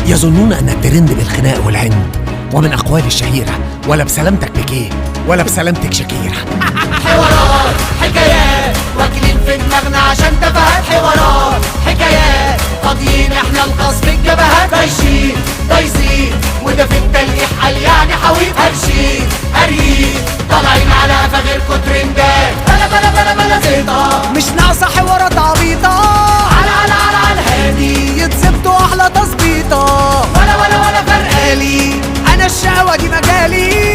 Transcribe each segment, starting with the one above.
يظنون أن الترند بالخناق والعند ومن أقوال الشهيرة، ولا بسلامتك بكيه ولا بسلامتك شكيرة. حوارات حكايات واكلين في دماغنا عشان تفاهات، حوارات حكايات فاضيين احنا القصف الجبهات، بايشين دايسين وده في التلقيح قال يعني حويط، هرشين قاريين طالعين على قفا غيركوا ترندات، بلا زيطة مش ناقصة حوارات عبيطة، على الهادي يتظبطوا أحلى تظبيطة، ولا فرقالي أنا الشقوة دي مجالي،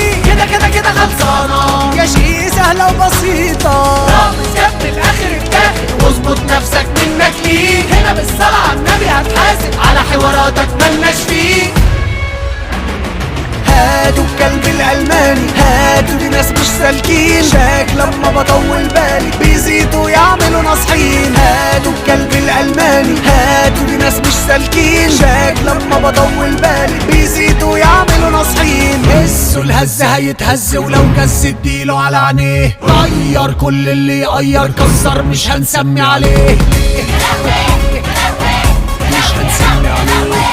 كده خلصانة يا شقي سهلة وبسيطة. رامز جاب الاخر الداخل واظبط نفسك منك ليه، هنا بالصلاة على النبي هتحاسب على حواراتك ملناش فيه. هاتوا الكلب الألماني، هاتوا دي ناس مش سالكين، شاك لما بطول بالي بيزيدوا يعملوا ناصحين. هاتوا الكلب الألماني، هاتوا دي ناس مش سالكين، شاك لما بطول بالي بيزيدوا يعملوا ناصحين. هسوا الهز هيتهز ولو جز اديله على عينيه، غير كل اللي يغير، كسر مش هنسمي عليه، مش هنسمي عليه.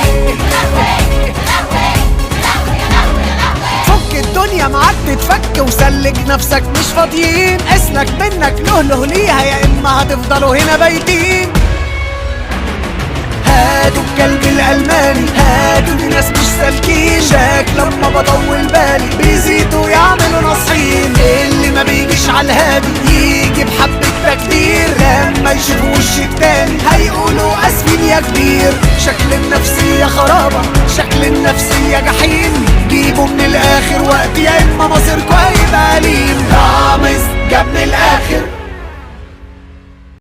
الدنيا معاك تتفك وسلك نفسك مش فاضيين، اسلك منك له ليها يا اما هتفضلوا هنا بايتين. هاتوا الكلب الألماني، هاتوا دي ناس مش سالكين، شاك لما بطول بالي بيزيدوا يعملوا ناصحين. اللي ما بيجيش على الهادي يجي بحبة تقدير، لما يشوفوا وش التاني هيقولوا اسفين يا كبير. شكل النفسية خرابة، شكل النفسية جحيم، جيبوا من الاخر وقت يا اما مصيركوا هيبقى أليم. رامز جاب من الاخر